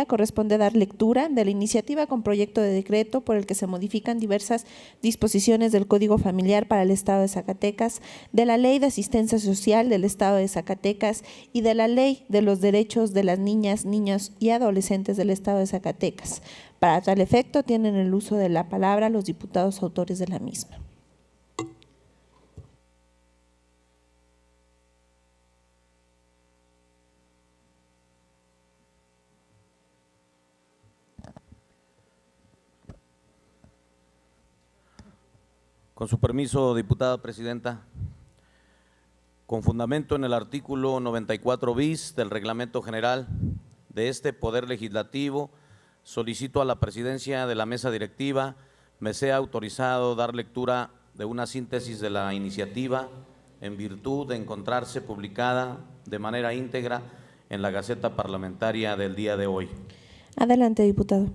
Corresponde dar lectura de la iniciativa con proyecto de decreto por el que se modifican diversas disposiciones del Código Familiar para el Estado de Zacatecas, de la Ley de Asistencia Social del Estado de Zacatecas y de la Ley de los Derechos de las Niñas, Niños y Adolescentes del Estado de Zacatecas. Para tal efecto, tienen el uso de la palabra los diputados autores de la misma. Con su permiso, diputada presidenta, con fundamento en el artículo 94 bis del Reglamento General de este Poder Legislativo, solicito a la presidencia de la mesa directiva me sea autorizado dar lectura de una síntesis de la iniciativa en virtud de encontrarse publicada de manera íntegra en la Gaceta Parlamentaria del día de hoy. Adelante, diputado.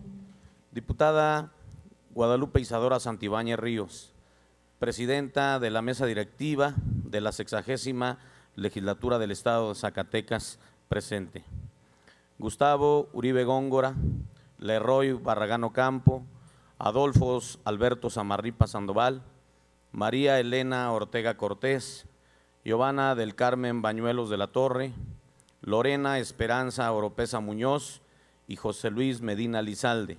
Diputada Guadalupe Isadora Santibáñez Ríos, presidenta de la mesa directiva de la 60ª Legislatura del Estado de Zacatecas, presente. Gustavo Uribe Góngora, Leroy Barragán Ocampo, Adolfo Alberto Samarripa Sandoval, María Elena Ortega Cortés, Giovanna del Carmen Bañuelos de la Torre, Lorena Esperanza Oropesa Muñoz y José Luis Medina Lizalde,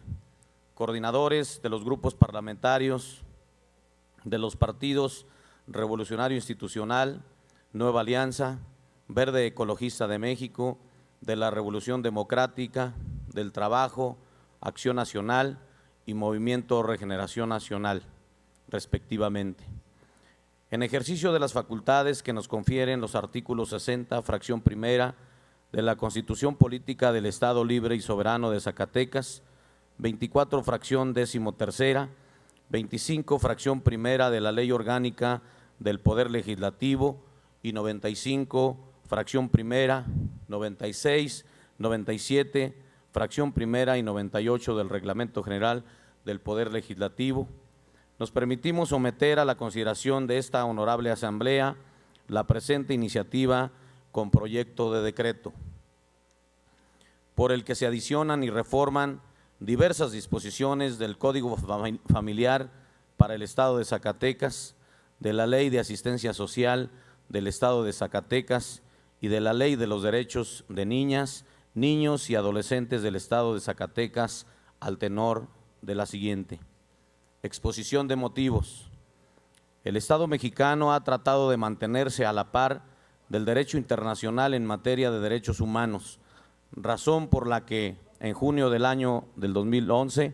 coordinadores de los grupos parlamentarios de los partidos Revolucionario Institucional, Nueva Alianza, Verde Ecologista de México, de la Revolución Democrática, del Trabajo, Acción Nacional y Movimiento Regeneración Nacional, respectivamente. En ejercicio de las facultades que nos confieren los artículos 60, fracción primera, de la Constitución Política del Estado Libre y Soberano de Zacatecas, 24, fracción 13ª, 25, fracción primera de la Ley Orgánica del Poder Legislativo y 95, fracción primera, 96, 97, fracción primera y 98 del Reglamento General del Poder Legislativo, nos permitimos someter a la consideración de esta honorable Asamblea la presente iniciativa con proyecto de decreto, por el que se adicionan y reforman diversas disposiciones del Código Familiar para el Estado de Zacatecas, de la Ley de Asistencia Social del Estado de Zacatecas y de la Ley de los Derechos de Niñas, Niños y Adolescentes del Estado de Zacatecas, al tenor de la siguiente. Exposición de motivos. El Estado mexicano ha tratado de mantenerse a la par del derecho internacional en materia de derechos humanos, razón por la que en junio del año del 2011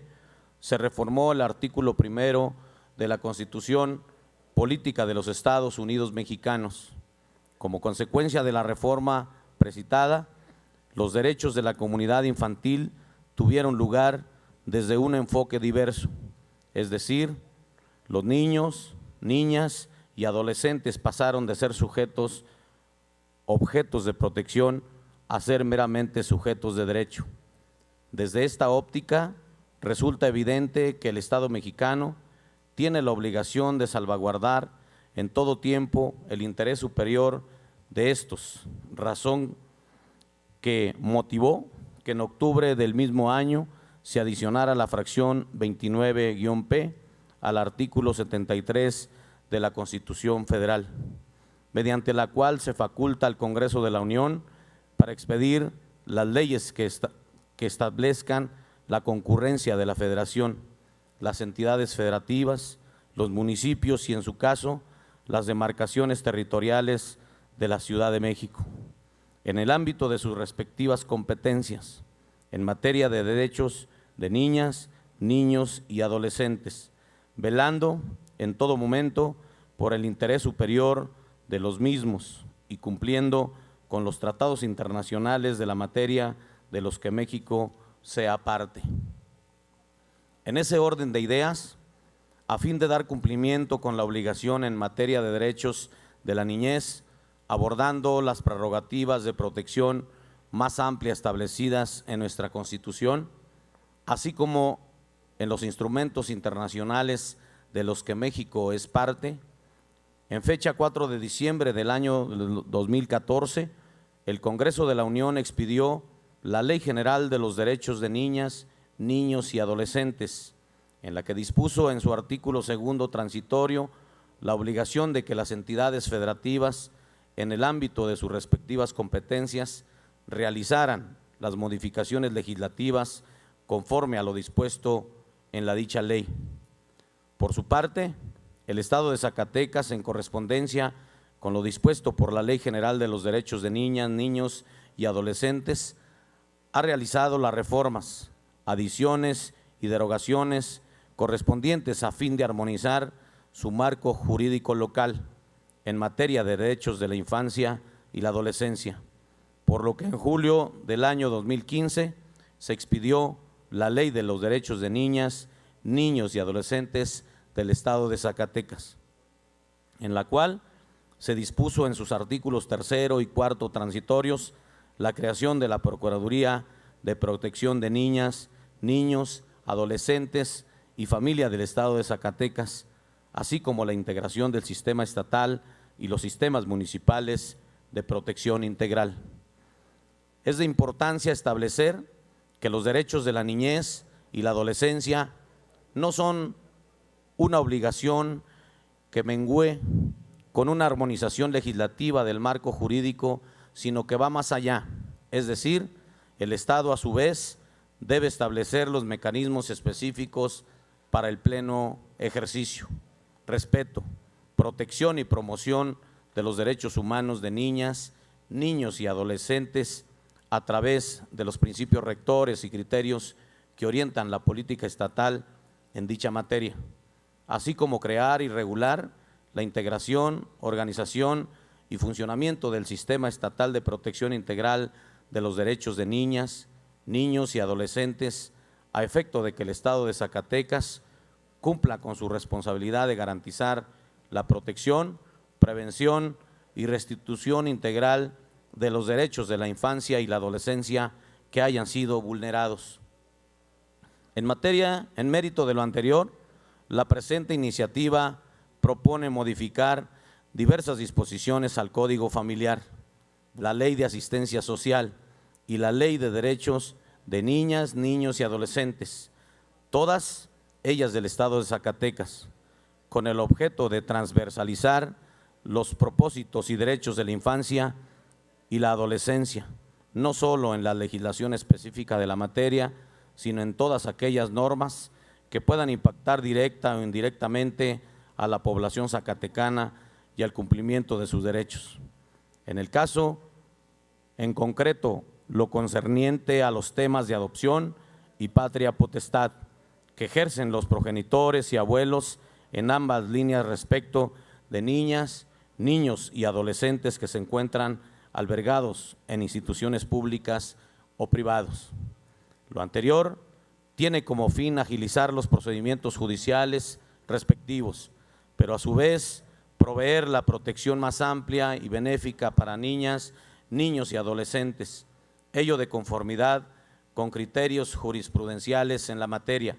se reformó el artículo primero de la Constitución Política de los Estados Unidos Mexicanos. Como consecuencia de la reforma precitada, los derechos de la comunidad infantil tuvieron lugar desde un enfoque diverso, es decir, los niños, niñas y adolescentes pasaron de ser objetos de protección a ser meramente sujetos de derecho. Desde esta óptica, resulta evidente que el Estado mexicano tiene la obligación de salvaguardar en todo tiempo el interés superior de estos, razón que motivó que en octubre del mismo año se adicionara la fracción 29-P al artículo 73 de la Constitución Federal, mediante la cual se faculta al Congreso de la Unión para expedir las leyes que establezcan la concurrencia de la Federación, las entidades federativas, los municipios y, en su caso, las demarcaciones territoriales de la Ciudad de México, en el ámbito de sus respectivas competencias, en materia de derechos de niñas, niños y adolescentes, velando en todo momento por el interés superior de los mismos y cumpliendo con los tratados internacionales de la materia de los que México sea parte. En ese orden de ideas, a fin de dar cumplimiento con la obligación en materia de derechos de la niñez, abordando las prerrogativas de protección más amplias establecidas en nuestra Constitución, así como en los instrumentos internacionales de los que México es parte, en fecha 4 de diciembre del año 2014, el Congreso de la Unión expidió la Ley General de los Derechos de Niñas, Niños y Adolescentes, en la que dispuso en su artículo segundo transitorio la obligación de que las entidades federativas, en el ámbito de sus respectivas competencias, realizaran las modificaciones legislativas conforme a lo dispuesto en la dicha ley. Por su parte, el Estado de Zacatecas, en correspondencia con lo dispuesto por la Ley General de los Derechos de Niñas, Niños y Adolescentes, ha realizado las reformas, adiciones y derogaciones correspondientes a fin de armonizar su marco jurídico local en materia de derechos de la infancia y la adolescencia, por lo que en julio del año 2015 se expidió la Ley de los Derechos de Niñas, Niños y Adolescentes del Estado de Zacatecas, en la cual se dispuso en sus artículos tercero y cuarto transitorios la creación de la Procuraduría de Protección de Niñas, Niños, Adolescentes y Familia del Estado de Zacatecas, así como la integración del sistema estatal y los sistemas municipales de protección integral. Es de importancia establecer que los derechos de la niñez y la adolescencia no son una obligación que mengüe con una armonización legislativa del marco jurídico, sino que va más allá, es decir, el Estado a su vez debe establecer los mecanismos específicos para el pleno ejercicio, respeto, protección y promoción de los derechos humanos de niñas, niños y adolescentes a través de los principios rectores y criterios que orientan la política estatal en dicha materia, así como crear y regular la integración, organización y funcionamiento del sistema estatal de protección integral de los derechos de niñas, niños y adolescentes, a efecto de que el Estado de Zacatecas cumpla con su responsabilidad de garantizar la protección, prevención y restitución integral de los derechos de la infancia y la adolescencia que hayan sido vulnerados. En mérito de lo anterior, la presente iniciativa propone modificar diversas disposiciones al Código Familiar, la Ley de Asistencia Social y la Ley de Derechos de Niñas, Niños y Adolescentes, todas ellas del Estado de Zacatecas, con el objeto de transversalizar los propósitos y derechos de la infancia y la adolescencia, no solo en la legislación específica de la materia, sino en todas aquellas normas que puedan impactar directa o indirectamente a la población zacatecana y al cumplimiento de sus derechos. En el caso, en concreto, lo concerniente a los temas de adopción y patria potestad que ejercen los progenitores y abuelos en ambas líneas respecto de niñas, niños y adolescentes que se encuentran albergados en instituciones públicas o privados. Lo anterior tiene como fin agilizar los procedimientos judiciales respectivos, pero a su vez proveer la protección más amplia y benéfica para niñas, niños y adolescentes, ello de conformidad con criterios jurisprudenciales en la materia,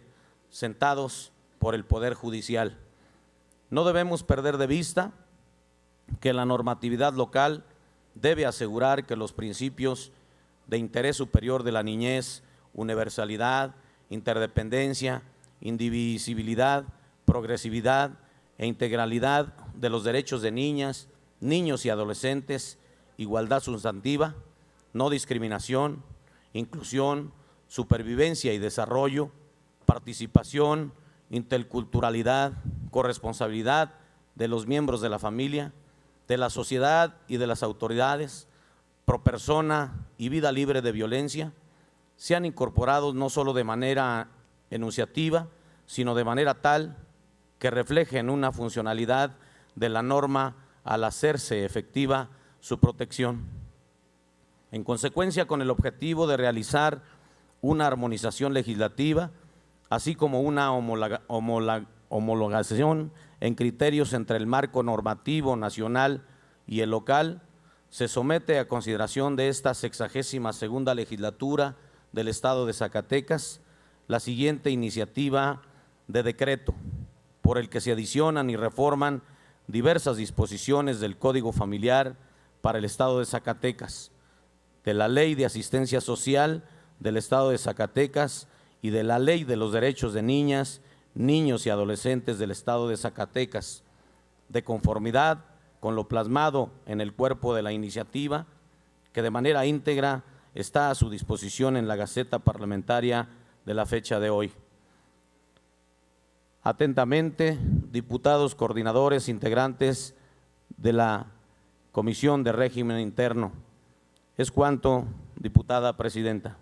sentados por el Poder Judicial. No debemos perder de vista que la normatividad local debe asegurar que los principios de interés superior de la niñez, universalidad, interdependencia, indivisibilidad, progresividad e integralidad de los derechos de niñas, niños y adolescentes, igualdad sustantiva, no discriminación, inclusión, supervivencia y desarrollo, participación, interculturalidad, corresponsabilidad de los miembros de la familia, de la sociedad y de las autoridades, pro persona y vida libre de violencia, sean incorporados no solo de manera enunciativa, sino de manera tal que reflejen una funcionalidad de la norma al hacerse efectiva su protección. En consecuencia, con el objetivo de realizar una armonización legislativa, así como una homologación en criterios entre el marco normativo nacional y el local, se somete a consideración de esta 62ª legislatura del Estado de Zacatecas la siguiente iniciativa de decreto, por el que se adicionan y reforman diversas disposiciones del Código Familiar para el Estado de Zacatecas, de la Ley de Asistencia Social del Estado de Zacatecas y de la Ley de los Derechos de Niñas, Niños y Adolescentes del Estado de Zacatecas, de conformidad con lo plasmado en el cuerpo de la iniciativa, que de manera íntegra está a su disposición en la Gaceta Parlamentaria de la fecha de hoy. Atentamente, diputados, coordinadores, integrantes de la Comisión de Régimen Interno. Es cuanto, diputada presidenta.